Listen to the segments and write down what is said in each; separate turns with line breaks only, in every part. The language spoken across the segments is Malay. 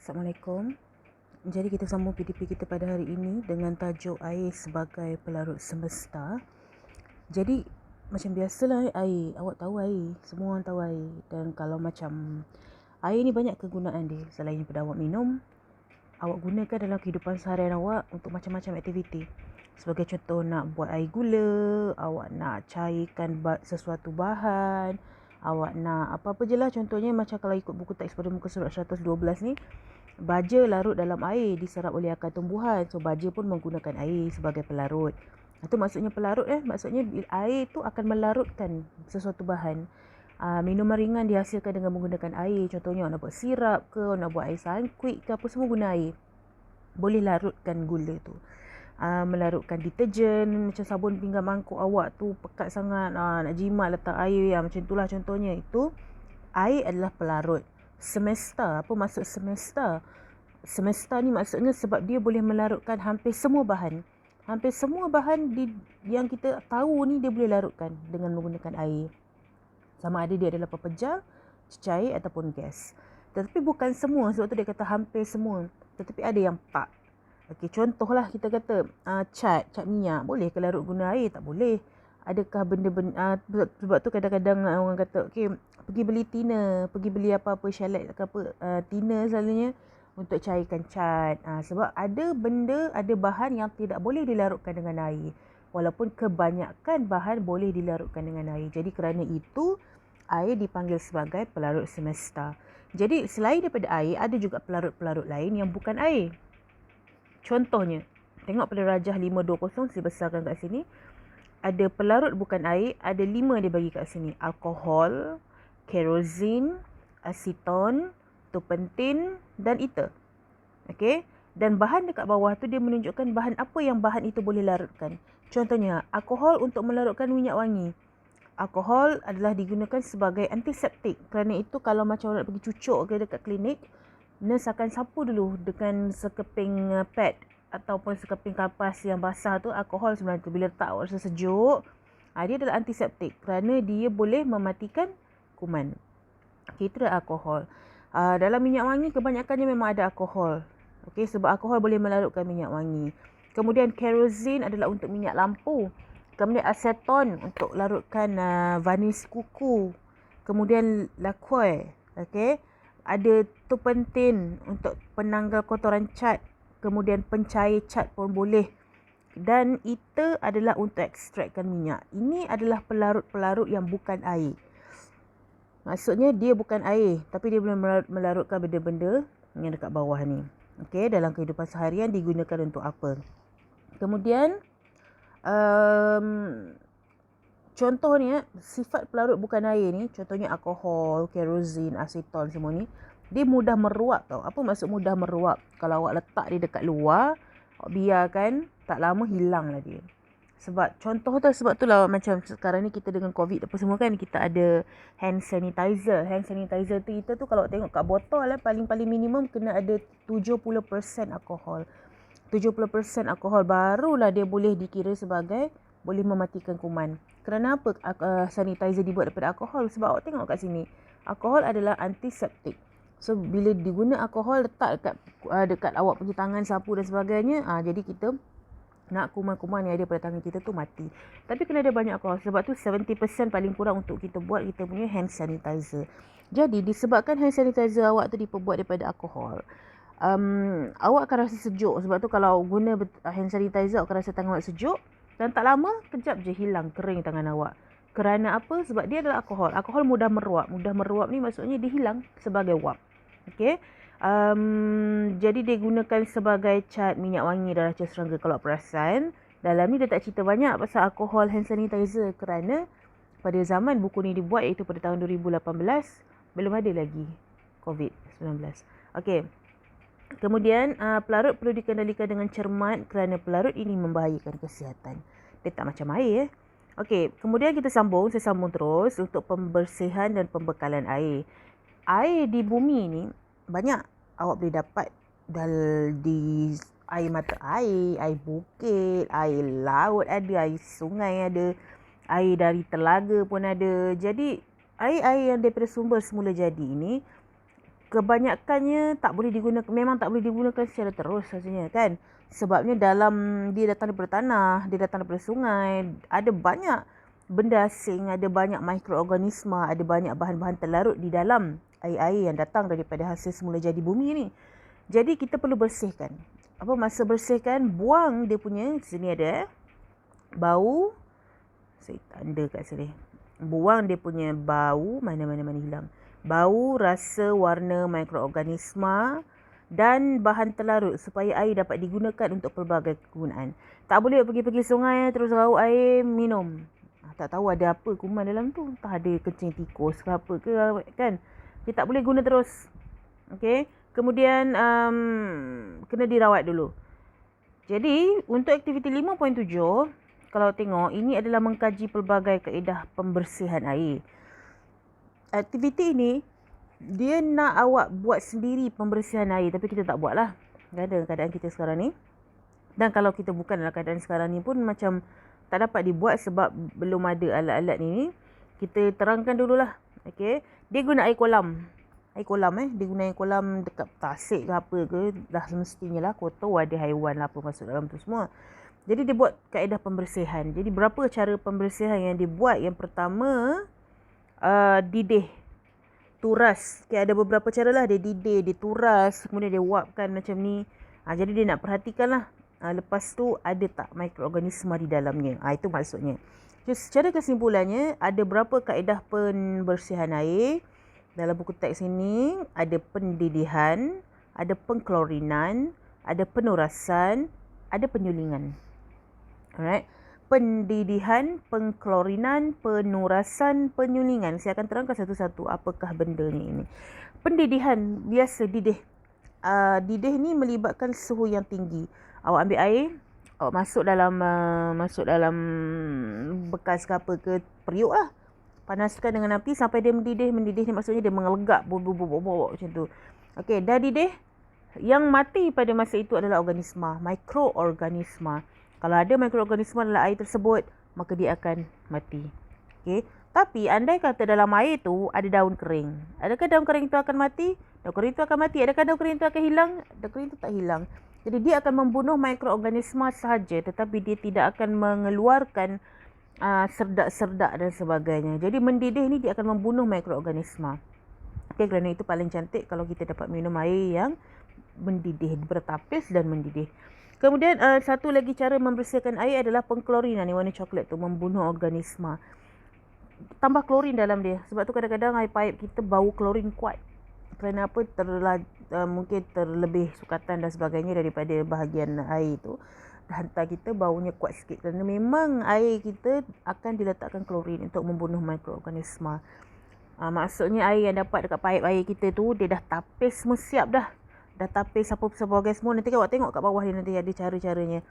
Assalamualaikum. Jadi kita sambung PDP kita pada hari ini dengan tajuk air sebagai pelarut semesta. Jadi macam biasalah air, awak tahu air, semua orang tahu air. Dan kalau macam air ni banyak kegunaan dia. Selain daripada awak minum, awak gunakan dalam kehidupan seharian awak untuk macam-macam aktiviti. Sebagai contoh, nak buat air gula, awak nak cairkan sesuatu bahan, awak nak apa-apa je lah. Contohnya macam kalau ikut buku teks pada muka surat 112 ni, baja larut dalam air diserap oleh akar tumbuhan. So baja pun menggunakan air sebagai pelarut. Itu maksudnya pelarut maksudnya air tu akan melarutkan sesuatu bahan. Minuman ringan dihasilkan dengan menggunakan air. Contohnya nak buat sirap ke, nak buat air sangkuit ke, apa semua guna air. Boleh larutkan gula tu. Melarutkan deterjen, macam sabun pinggan mangkuk awak tu pekat sangat, nak jimat letak air, macam itulah contohnya. Itu air adalah pelarut semesta. Apa maksud semesta? Semesta ni maksudnya sebab dia boleh melarutkan hampir semua bahan. Hampir semua bahan yang kita tahu ni dia boleh larutkan dengan menggunakan air. Sama ada dia adalah pepejal, cair ataupun gas. Tetapi bukan semua, sebab tu dia kata hampir semua. Tetapi ada yang pak. Okey, contohlah kita kata cat minyak. Boleh ke larut guna air? Tak boleh. Adakah benda-benda sebab tu kadang-kadang orang kata okey, pergi beli thinner, pergi beli apa-apa shellac ke apa, thinner selalunya untuk cairkan cat. Sebab ada benda, ada bahan yang tidak boleh dilarutkan dengan air. Walaupun kebanyakan bahan boleh dilarutkan dengan air. Jadi kerana itu air dipanggil sebagai pelarut semesta. Jadi selain daripada air, ada juga pelarut-pelarut lain yang bukan air. Contohnya, tengok pada Rajah 520 saya besarkan kat sini. Ada pelarut bukan air, ada 5 dia bagi kat sini. Alkohol, kerosin, aseton, turpentin dan ether. Okey? Dan bahan dekat bawah tu dia menunjukkan bahan apa yang bahan itu boleh larutkan. Contohnya, alkohol untuk melarutkan minyak wangi. Alkohol adalah digunakan sebagai antiseptik. Kerana itu kalau macam nak pergi cucuk ke dekat klinik, nurse akan sapu dulu dengan sekeping pad ataupun sekeping kapas yang basah tu, alkohol sebenarnya tu. Bila letak awak rasa sejuk, dia adalah antiseptik kerana dia boleh mematikan kuman. Okay, itu adalah alkohol. Dalam minyak wangi kebanyakannya memang ada alkohol. Okay, sebab alkohol boleh melarutkan minyak wangi. Kemudian kerosin adalah untuk minyak lampu. Kemudian aseton untuk larutkan varnis kuku. Kemudian lacquer. Okay. Ada turpentin untuk penanggal kotoran cat. Kemudian pencair cat pun boleh. Dan ether adalah untuk ekstrakkan minyak. Ini adalah pelarut-pelarut yang bukan air. Maksudnya dia bukan air, tapi dia boleh melarutkan benda-benda yang dekat bawah ni. Okey, dalam kehidupan seharian digunakan untuk apa? Kemudian contohnya sifat pelarut bukan air ni, contohnya alkohol, kerosin, aseton semua ni, dia mudah meruap tau. Apa maksud mudah meruap? Kalau awak letak dia dekat luar, awak biarkan, tak lama hilang lah dia. Sebab contoh tu, sebab tu lah macam sekarang ni kita dengan COVID apa semua kan, kita ada hand sanitizer. Hand sanitizer tu kita tu kalau tengok kat botol paling-paling minimum kena ada 70% alkohol. 70% alkohol barulah dia boleh dikira sebagai boleh mematikan kuman. Kerana apa sanitizer dibuat daripada alkohol? Sebab awak tengok kat sini, alkohol adalah antiseptik. So bila diguna alkohol letak dekat awak punya tangan, sapu dan sebagainya, jadi kita nak kuman-kuman yang ada pada tangan kita tu mati. Tapi kena ada banyak alkohol. Sebab tu 70% paling kurang untuk kita buat kita punya hand sanitizer. Jadi disebabkan hand sanitizer awak tu diperbuat daripada alkohol, awak akan rasa sejuk. Sebab tu kalau guna hand sanitizer, awak akan rasa tangan awak sejuk. Dan tak lama, kejap je hilang, kering tangan awak. Kerana apa? Sebab dia adalah alkohol. Alkohol mudah meruap. Mudah meruap ni maksudnya dia hilang sebagai wap. Okay. Jadi dia gunakan sebagai cat minyak wangi dan raca serangga. Kalau perasan, dalam ni dia tak cerita banyak pasal alkohol hand sanitizer. Kerana pada zaman buku ni dibuat, iaitu pada tahun 2018, belum ada lagi COVID-19. Okay. Kemudian pelarut perlu dikendalikan dengan cermat kerana pelarut ini membahayakan kesihatan. Dia tak macam air. Okey, kemudian saya sambung terus untuk pembersihan dan pembekalan air. Air di bumi ni banyak awak boleh dapat di air mata air bukit, air laut ada, air sungai ada, air dari telaga pun ada. Jadi air-air yang daripada sumber semula jadi ini kebanyakannya tak boleh digunakan, memang tak boleh digunakan secara terus rasanya kan. Sebabnya dia datang daripada tanah, dia datang daripada sungai, ada banyak benda asing, ada banyak mikroorganisma, ada banyak bahan-bahan terlarut di dalam air-air yang datang daripada hasil semula jadi bumi ni. Jadi kita perlu bersihkan. Apa masa bersihkan, buang dia punya, sini ada bau, saya tanda kat sini. Buang dia punya bau, mana hilang. Bau, rasa, warna, mikroorganisma dan bahan terlarut supaya air dapat digunakan untuk pelbagai kegunaan. Tak boleh pergi sungai terus raup air minum. Tak tahu ada apa kuman dalam tu. Entah ada kencing tikus ke apa ke kan. Kita tak boleh guna terus. Okey. Kemudian kena dirawat dulu. Jadi untuk aktiviti 5.7, kalau tengok ini adalah mengkaji pelbagai kaedah pembersihan air. Aktiviti ini dia nak awak buat sendiri pembersihan air, tapi kita tak buat lah. Ada keadaan kita sekarang ni. Dan kalau kita bukan dalam keadaan sekarang ni pun macam tak dapat dibuat sebab belum ada alat-alat ni. Kita terangkan dululah. Okay. Dia guna air kolam. Dia guna air kolam dekat tasik ke apa ke. Dah semestinya lah kotor, ada haiwan lah apa masuk dalam tu semua. Jadi dia buat kaedah pembersihan. Jadi berapa cara pembersihan yang dibuat? Yang pertama, didih. Turas. Okay, ada beberapa cara lah. Dia didih, dia turas, kemudian dia wapkan macam ni. Jadi dia nak perhatikan lah. Lepas tu ada tak mikroorganisma di dalamnya. Itu maksudnya. Jadi secara kesimpulannya, ada berapa kaedah pembersihan air. Dalam buku teks ini, ada pendidihan, ada pengklorinan, ada penurasan, ada penyulingan. Alright. Pendidihan, pengklorinan, penurasan, penyulingan. Saya akan terangkan satu-satu apakah benda ni. Pendidihan, biasa didih. Didih ni melibatkan suhu yang tinggi. Awak ambil air, awak masuk dalam bekas ke apa ke, periuk lah. Panaskan dengan api sampai dia mendidih. Mendidih ni maksudnya dia mengelegak, bobok macam tu. Okey, dah didih. Yang mati pada masa itu adalah organisma, mikroorganisma. Kalau ada mikroorganisma dalam air tersebut, maka dia akan mati. Okey. Tapi andai kata dalam air tu ada daun kering. Adakah daun kering itu akan mati? Daun kering itu akan mati. Adakah daun kering itu akan hilang? Daun kering itu tak hilang. Jadi dia akan membunuh mikroorganisma sahaja, tetapi dia tidak akan mengeluarkan serdak-serdak dan sebagainya. Jadi mendidih ni dia akan membunuh mikroorganisma. Okey, kerana itu paling cantik kalau kita dapat minum air yang mendidih, bertapis dan mendidih. Kemudian satu lagi cara membersihkan air adalah pengklorinan. Ni warna coklat tu, membunuh organisma. Tambah klorin dalam dia. Sebab tu kadang-kadang air paip kita bau klorin kuat. Kerana apa? Mungkin terlebih sukatan dan sebagainya daripada bahagian air tu. Hantar kita baunya kuat sikit. Kerana memang air kita akan diletakkan klorin untuk membunuh mikroorganisma. Maksudnya air yang dapat dekat paip air kita tu, dia dah tapis semua siap dah. Dah tapis apa-apa semua. Nanti awak tengok kat bawah dia nanti ada cara-caranya.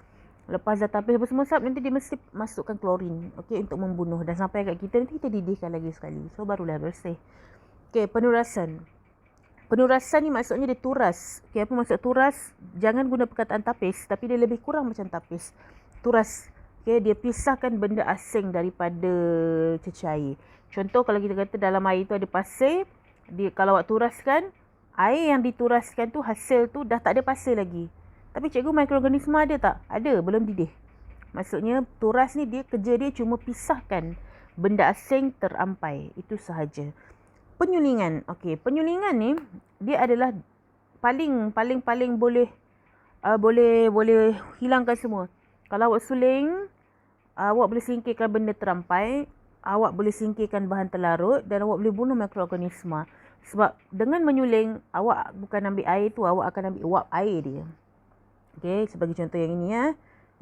Lepas dah tapis apa semua siap, nanti dia mesti masukkan klorin. Okey, untuk membunuh. Dan sampai kat kita, nanti kita didihkan lagi sekali. So, barulah bersih. Okey, penurasan. Penurasan ni maksudnya dia turas. Okey, apa maksud turas? Jangan guna perkataan tapis, tapi dia lebih kurang macam tapis. Turas. Okey, dia pisahkan benda asing daripada cecair. Contoh kalau kita kata dalam air tu ada pasir, kalau awak turaskan, air yang dituraskan tu, hasil tu dah tak ada pasir lagi. Tapi cikgu, mikroorganisma ada tak? Ada, belum didih. Maksudnya turas ni kerja dia cuma pisahkan benda asing terampai. Itu sahaja. Penyulingan. Okey, penyulingan ni dia adalah paling boleh hilangkan semua. Kalau awak suling, awak boleh singkirkan benda terampai, awak boleh singkirkan bahan terlarut dan awak boleh bunuh mikroorganisma. Sebab dengan menyuling, awak bukan ambil air tu, awak akan ambil uap air dia. Okey, sebagai contoh yang ini ya.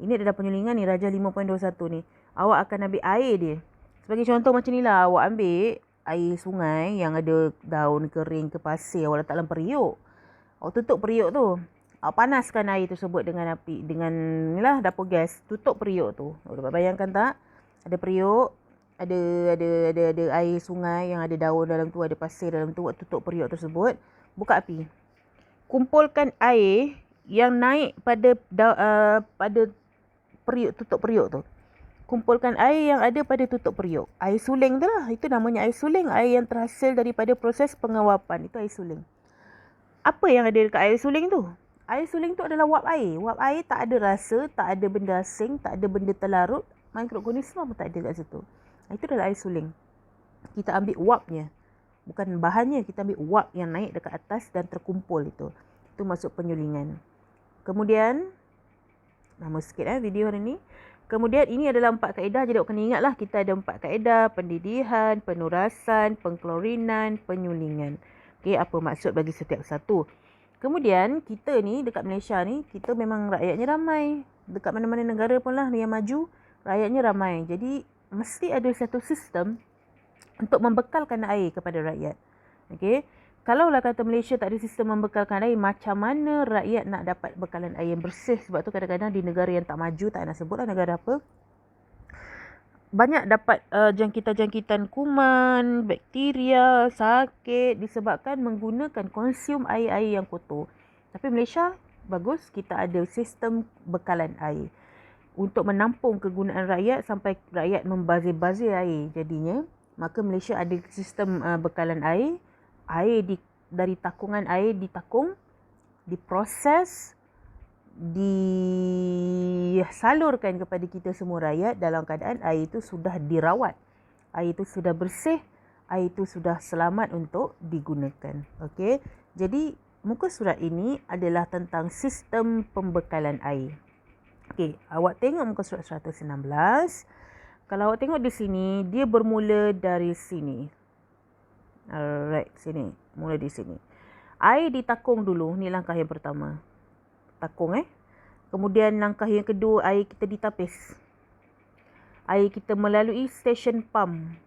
Ini adalah penyulingan ni, Rajah 5.21 ni. Awak akan ambil air dia. Sebagai contoh macam ni lah, awak ambil air sungai yang ada daun kering ke pasir, awak letak dalam periuk. Awak tutup periuk tu. Awak panaskan air tersebut dengan api, dengan inilah dapur gas. Tutup periuk tu. Awak dapat bayangkan tak? Ada periuk, ada air sungai yang ada daun dalam tu, ada pasir dalam tu. Awak tutup periuk tersebut, buka api. Kumpulkan air yang naik pada periuk, tutup periuk tu. Kumpulkan air yang ada pada tutup periuk. Air suling tu lah. Itu namanya air suling. Air yang terhasil daripada proses pengawapan. Itu air suling. Apa yang ada dekat air suling tu? Air suling tu adalah wap air. Wap air tak ada rasa, tak ada benda asing, tak ada benda terlarut. Mikroorganisma pun tak ada kat situ. Itu adalah air suling. Kita ambil wapnya. Bukan bahannya, kita ambil wap yang naik dekat atas dan terkumpul itu. Itu masuk penyulingan. Kemudian, lama sikit video hari ni. Kemudian ini adalah 4 kaedah. Jadi awak kena ingatlah kita ada 4 kaedah. Pendidihan, penurasan, pengklorinan, penyulingan. Okey, apa maksud bagi setiap satu. Kemudian kita ni dekat Malaysia ni, kita memang rakyatnya ramai. Dekat mana-mana negara pun lah yang maju, rakyatnya ramai. Jadi mesti ada satu sistem untuk membekalkan air kepada rakyat. Okey. Kalaulah kata Malaysia tak ada sistem membekalkan air, macam mana rakyat nak dapat bekalan air yang bersih? Sebab tu kadang-kadang di negara yang tak maju, tak nak sebutlah negara apa, banyak dapat jangkitan-jangkitan kuman, bakteria, sakit disebabkan menggunakan konsum air-air yang kotor. Tapi Malaysia bagus, kita ada sistem bekalan air untuk menampung kegunaan rakyat sampai rakyat membazir-bazir air jadinya. Maka Malaysia ada sistem bekalan air. Dari takungan air ditakung, diproses, disalurkan kepada kita semua rakyat dalam keadaan air itu sudah dirawat. Air itu sudah bersih, air itu sudah selamat untuk digunakan. Okey. Jadi muka surat ini adalah tentang sistem pembekalan air. Okey, awak tengok muka surat 116. Kalau awak tengok di sini, dia bermula dari sini. Alright, sini. Mula di sini. Air ditakung dulu, ni langkah yang pertama. Takung Kemudian langkah yang kedua, air kita ditapis. Air kita melalui stesen pump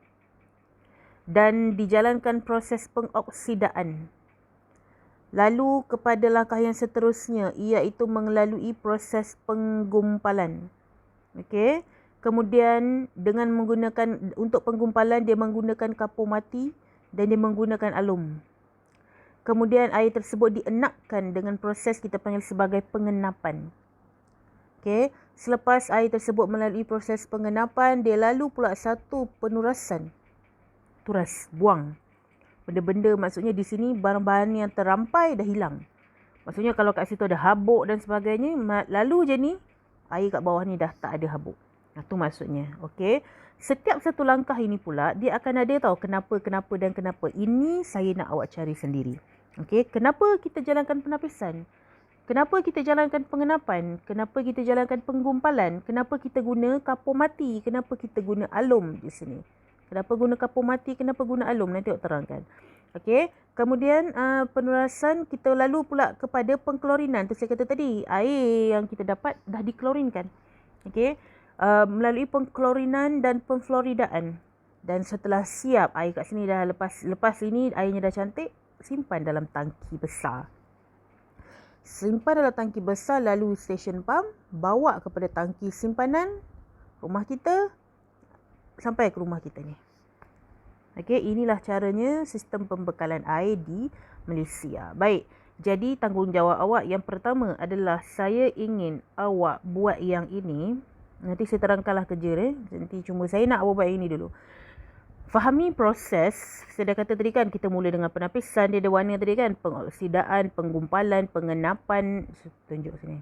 dan dijalankan proses pengoksidaan. Lalu kepada langkah yang seterusnya, iaitu melalui proses penggumpalan. Okey. Kemudian dengan menggunakan, untuk penggumpalan dia menggunakan kapur mati dan dia menggunakan alum. Kemudian air tersebut dienakkan dengan proses kita panggil sebagai pengenapan. Okey, selepas air tersebut melalui proses pengenapan, dia lalu pula satu penurasan. Turas, buang. Benda-benda, maksudnya di sini bahan-bahan yang terampai dah hilang. Maksudnya kalau kat situ ada habuk dan sebagainya, lalu je ni air kat bawah ni dah tak ada habuk. Itu maksudnya. Okey. Setiap satu langkah ini pula dia akan ada tahu kenapa dan kenapa. Ini saya nak awak cari sendiri. Okey, kenapa kita jalankan penapisan? Kenapa kita jalankan pengenapan? Kenapa kita jalankan penggumpalan? Kenapa kita guna kapur mati? Kenapa kita guna alum di sini? Kenapa guna kapur mati? Kenapa guna alum? Nanti awak terangkan. Okey, kemudian penurasan kita lalu pula kepada pengklorinan. Tu saya kata tadi, air yang kita dapat dah diklorinkan. Okey, melalui pengklorinan dan pemfloridaan. Dan setelah siap, air kat sini dah lepas ini airnya dah cantik, simpan dalam tangki besar. Simpan dalam tangki besar, lalu stesen pump, bawa kepada tangki simpanan rumah kita sampai ke rumah kita ni. Okey, inilah caranya sistem pembekalan air di Malaysia. Baik, jadi tanggungjawab awak yang pertama adalah saya ingin awak buat yang ini. Nanti saya terangkanlah kerja Nanti cuma saya nak awak buat yang ini dulu. Fahami proses. Saya dah kata tadi kan, kita mula dengan penapisan. Dia ada warna tadi kan. Pengoksidaan, penggumpalan, pengenapan. Tunjuk sini.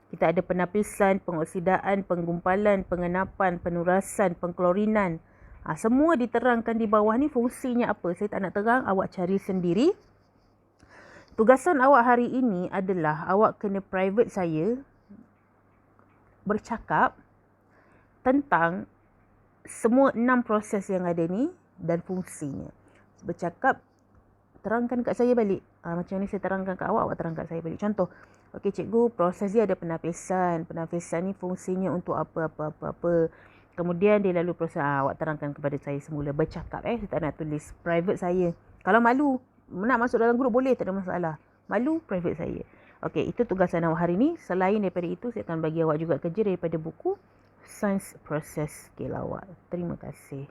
Kita ada penapisan, pengoksidaan, penggumpalan, pengenapan, penurasan, pengklorinan. Semua diterangkan di bawah ni fungsinya apa. Saya tak nak terang, awak cari sendiri. Tugasan awak hari ini adalah awak kena private saya bercakap tentang semua 6 proses yang ada ni dan fungsinya. Bercakap, terangkan kat saya balik. Macam ni saya terangkan kat awak, awak terangkan kat saya balik. Contoh, okey cikgu, proses dia ada penapisan. Penapisan ni fungsinya untuk apa. Kemudian dia lalu proses, awak terangkan kepada saya semula. Bercakap saya tak nak tulis private saya. Kalau malu, nak masuk dalam grup boleh, tak ada masalah. Malu, private saya. Okey, itu tugasan awak hari ni. Selain daripada itu, saya akan bagi awak juga kerja daripada buku Sains Proses Skill awak. Terima kasih.